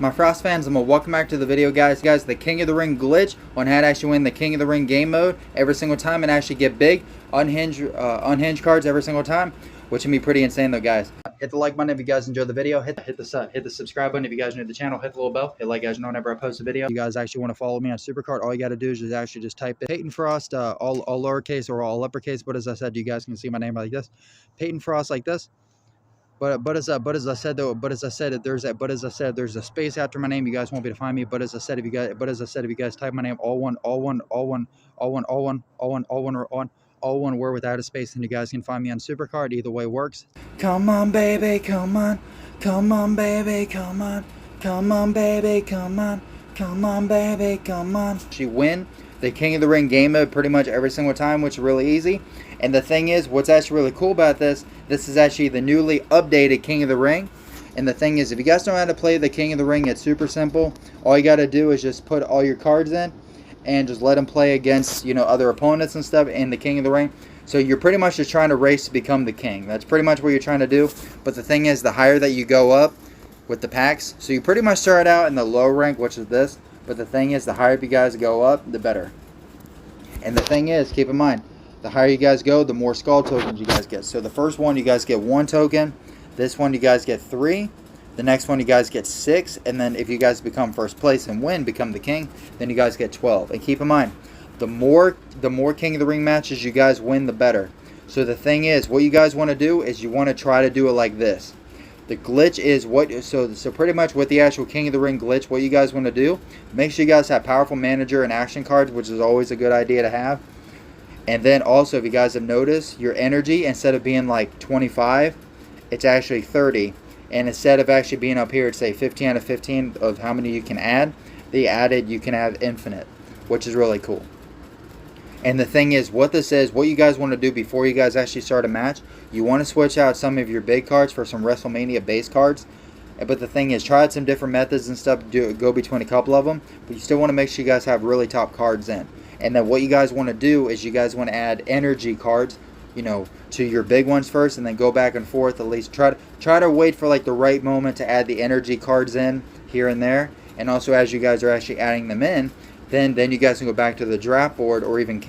My Frost fans, welcome back to the video, guys. The King of the Ring glitch on how to actually win the King of the Ring game mode every single time and actually get big unhinged cards every single time, which can be pretty insane though, guys. Hit the like button if you guys enjoyed the video. Hit the subscribe button if you guys are new to the channel. Hit the little bell. Hit like, guys know whenever I post a video. If you guys actually want to follow me on SuperCard, all you got to do is just type in PaytonFrost, all lowercase or all uppercase. But as I said, you guys can see my name like this, PaytonFrost, like this. But as I said, there's a space after my name. You guys won't be able to find me. But as I said, if you guys type my name all one word without a space, then you guys can find me on SuperCard. Either way works. Come on, baby, come on, baby, come on, baby, come on, baby, come on. She win the King of the Ring game mode pretty much every single time, which is really easy. And the thing is, what's actually really cool about this is actually the newly updated King of the Ring. And the thing is, if you guys don't know how to play the King of the Ring, it's super simple. All you got to do is just put all your cards in and just let them play against, other opponents and stuff in the King of the Ring. So you're pretty much just trying to race to become the king. That's pretty much what you're trying to do. But the thing is, the higher that you go up with the packs, so you pretty much start out in the low rank, which is this. But the thing is, the higher you guys go up, the better. And the thing is, keep in mind, the higher you guys go, the more skull tokens you guys get. So the first one, you guys get 1 token. This one, you guys get 3. The next one, you guys get 6. And then if you guys become first place and win, become the king, then you guys get 12. And keep in mind, the more King of the Ring matches you guys win, the better. So the thing is, what you guys want to do is you want to try to do it like this. The glitch is so pretty much with the actual King of the Ring glitch, what you guys want to do, make sure you guys have powerful manager and action cards, which is always a good idea to have. And then also, if you guys have noticed, your energy, instead of being like 25, it's actually 30. And instead of actually being up here, it's say 15 out of 15 of how many you can add, you can add infinite, which is really cool. And the thing is, what you guys want to do before you guys actually start a match, you want to switch out some of your big cards for some WrestleMania base cards. But the thing is, try out some different methods and stuff, go between a couple of them, but you still want to make sure you guys have really top cards in. And then what you guys want to do is you guys want to add energy cards, to your big ones first, and then go back and forth. At least try to wait for like the right moment to add the energy cards in here and there. And also, as you guys are actually adding them in, then you guys can go back to the draft board or even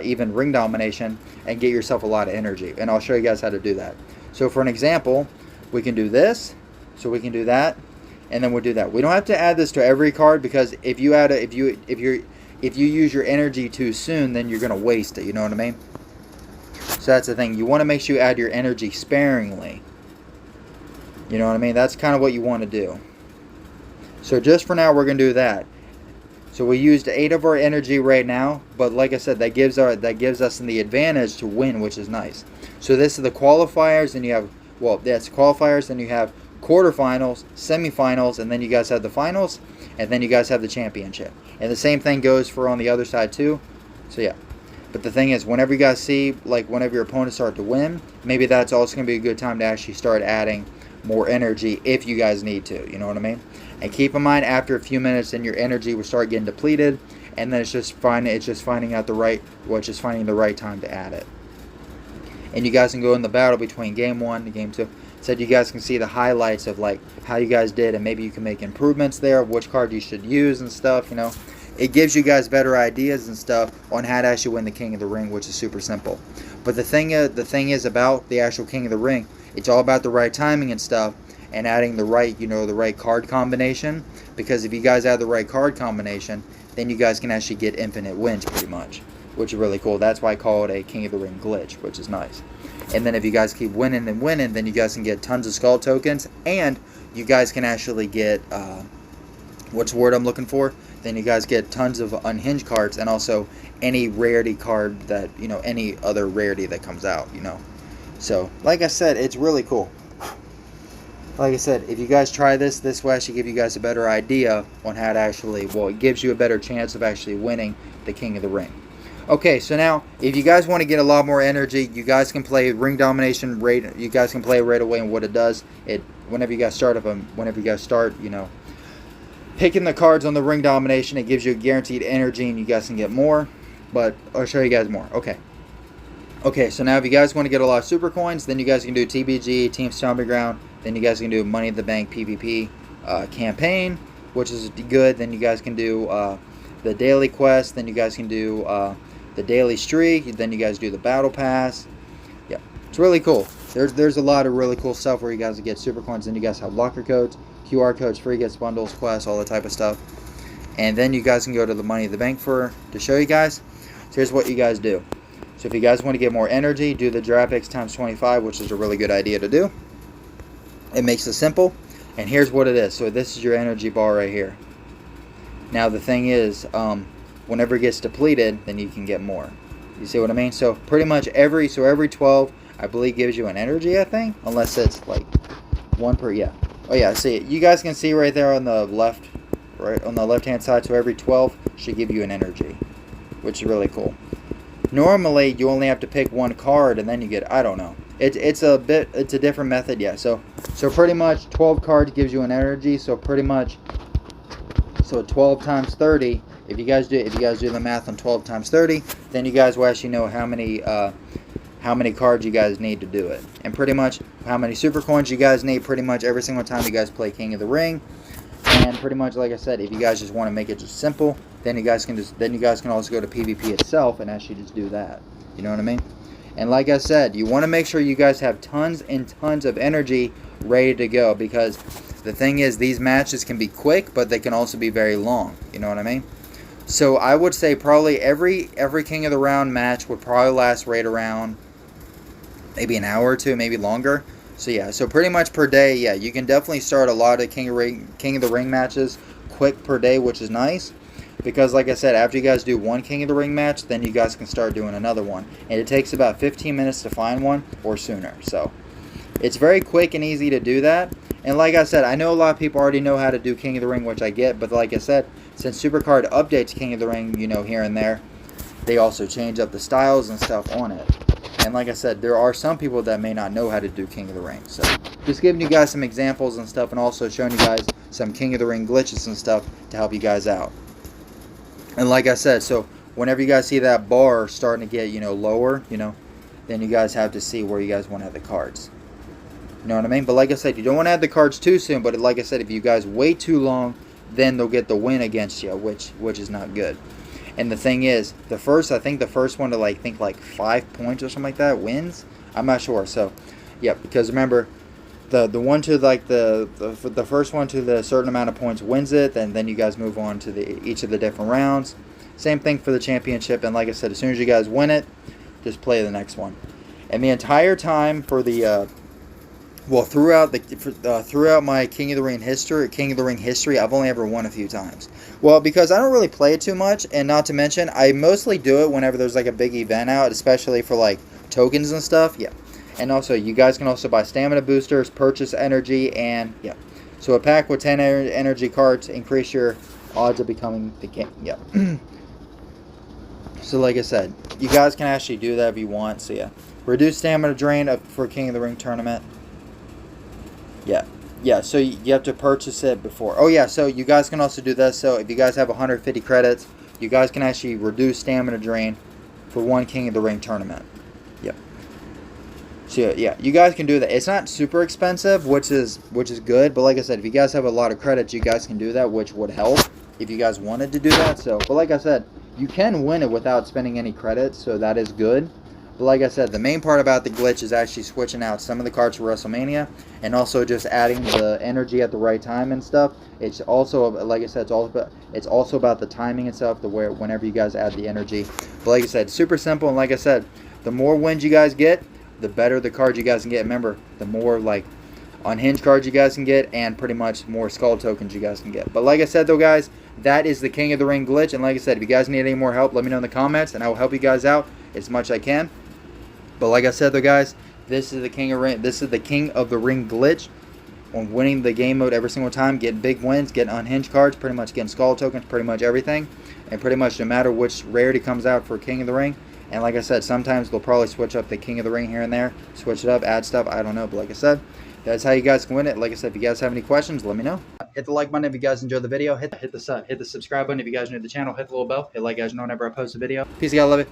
even ring domination and get yourself a lot of energy. And I'll show you guys how to do that. So for an example, we can do this. So we can do that, and then we'll do that. We don't have to add this to every card, because if you use your energy too soon, then you're gonna waste it. You know what I mean? So that's the thing. You want to make sure you add your energy sparingly. You know what I mean? That's kind of what you want to do. So just for now, we're gonna do that. So we used 8 of our energy right now, but like I said, that gives us the advantage to win, which is nice. So this is the qualifiers, and you have, that's qualifiers, then you have quarterfinals, semifinals, and then you guys have the finals, and then you guys have the championship. And the same thing goes for on the other side too. So yeah. But the thing is, whenever you guys see, whenever your opponents start to win, maybe that's also going to be a good time to actually start adding more energy if you guys need to. You know what I mean? And keep in mind, after a few minutes, then your energy will start getting depleted, and then it's just finding the right time to add it. And you guys can go in the battle between game 1 and game 2. So you guys can see the highlights of how you guys did, and maybe you can make improvements there of which card you should use and stuff. It gives you guys better ideas and stuff on how to actually win the King of the Ring, which is super simple. But the thing is about the actual King of the Ring, it's all about the right timing and stuff, and adding the right card combination. Because if you guys add the right card combination, then you guys can actually get infinite wins pretty much, which is really cool. That's why I call it a King of the Ring glitch, which is nice. And then if you guys keep winning and winning, then you guys can get tons of skull tokens, and you guys can actually get what's the word I'm looking for? Then you guys get tons of unhinged cards, and also any rarity card that, any other rarity that comes out, So, like I said, it's really cool. Like I said, if you guys try this will actually give you guys a better idea on how to actually, it gives you a better chance of actually winning the King of the Ring. Okay, so now, if you guys want to get a lot more energy, you guys can play ring domination rate. You guys can play it right away, and what it does, whenever you guys start, picking the cards on the ring domination, it gives you a guaranteed energy, and you guys can get more. But I'll show you guys more. Okay, so now if you guys want to get a lot of super coins, then you guys can do TBG, Team Stomping Ground. Then you guys can do Money in the Bank, PvP, campaign, which is good. Then you guys can do the daily quest. Then you guys can do the daily streak. Then you guys do the battle pass. Yeah, it's really cool. There's a lot of really cool stuff where you guys get super coins. Then you guys have locker codes, QR codes, free gifts, bundles, quests, all that type of stuff. And then you guys can go to the Money in the Bank to show you guys. So here's what you guys do. So if you guys want to get more energy, do the draft X times 25, which is a really good idea to do. It makes it simple. And here's what it is. So this is your energy bar right here. Now the thing is, whenever it gets depleted, then you can get more. You see what I mean? So pretty much every 12, I believe, gives you an energy, I think. Unless it's like one per, yeah. Oh yeah, see, you guys can see right there on the left, right on the left-hand side. So every 12 should give you an energy, which is really cool. Normally, you only have to pick one card, and then you get, I don't know. It's a different method, yeah. So pretty much 12 cards gives you an energy. So pretty much, so 12 times 30. If you guys do the math on 12 times 30, then you guys will actually know how many cards you guys need to do it, and pretty much how many super coins you guys need pretty much every single time you guys play King of the Ring. And pretty much, like I said, if you guys just want to make it just simple, then you guys can also go to PvP itself and actually just do that. You know what I mean? And like I said, you want to make sure you guys have tons and tons of energy ready to go, because the thing is, these matches can be quick, but they can also be very long. You know what I mean? So I would say probably every King of the Round match would probably last right around maybe an hour or two, maybe longer. So yeah, so pretty much per day, yeah, you can definitely start a lot of King of the Ring matches quick per day, which is nice. Because like I said, after you guys do one King of the Ring match, then you guys can start doing another one. And it takes about 15 minutes to find one, or sooner. So it's very quick and easy to do that. And like I said, I know a lot of people already know how to do King of the Ring, which I get. But like I said, since SuperCard updates King of the Ring, you know, here and there, they also change up the styles and stuff on it. And like I said, there are some people that may not know how to do King of the Ring. So just giving you guys some examples and stuff, and also showing you guys some King of the Ring glitches and stuff to help you guys out. And like I said, so whenever you guys see that bar starting to get, you know, lower, you know, then you guys have to see where you guys want to have the cards. You know what I mean? But like I said, you don't want to add the cards too soon. But like I said, if you guys wait too long, then they'll get the win against you, which is not good. And the thing is, I think the first one to like 5 points or something like that wins. I'm not sure. So, yeah, because remember, the one to like the first one to the certain amount of points wins it. Then you guys move on to each of the different rounds. Same thing for the championship. And like I said, as soon as you guys win it, just play the next one. And the entire time for the throughout my King of the Ring history, I've only ever won a few times. Well, because I don't really play it too much, and not to mention, I mostly do it whenever there's like a big event out, especially for like tokens and stuff. Yeah, and also you guys can also buy stamina boosters, purchase energy, and yeah. So a pack with 10 energy cards increase your odds of becoming the king. Yeah. So like I said, you guys can actually do that if you want. So yeah, reduce stamina drain for King of the Ring tournament. Yeah, so you have to purchase it before. Oh yeah, so you guys can also do this. So if you guys have 150 credits, you guys can actually reduce stamina drain for one King of the Ring tournament. Yep. So yeah, you guys can do that. It's not super expensive, which is good. But like I said, if you guys have a lot of credits, you guys can do that, which would help if you guys wanted to do that. So, but like I said, you can win it without spending any credits, so that is good. But like I said, the main part about the glitch is actually switching out some of the cards for WrestleMania, and also just adding the energy at the right time and stuff. It's also, like I said, it's also about the timing and stuff, whenever you guys add the energy. But like I said, super simple. And like I said, the more wins you guys get, the better the cards you guys can get. Remember, the more like Unhinged cards you guys can get, and pretty much more skull tokens you guys can get. But like I said though, guys, that is the King of the Ring glitch. And like I said, if you guys need any more help, let me know in the comments, and I will help you guys out as much as I can. But like I said though, guys, this is the King of the Ring glitch on winning the game mode every single time, getting big wins, getting Unhinged cards, pretty much getting skull tokens, pretty much everything, and pretty much no matter which rarity comes out for King of the Ring. And like I said, sometimes they'll probably switch up the King of the Ring here and there, switch it up, add stuff, I don't know. But like I said, that's how you guys can win it. Like I said, if you guys have any questions, let me know. Hit the like button if you guys enjoyed the video. Hit the subscribe button if you guys are new to the channel. Hit the little bell. Hit like guys know whenever I post a video. Peace, you guys, love it.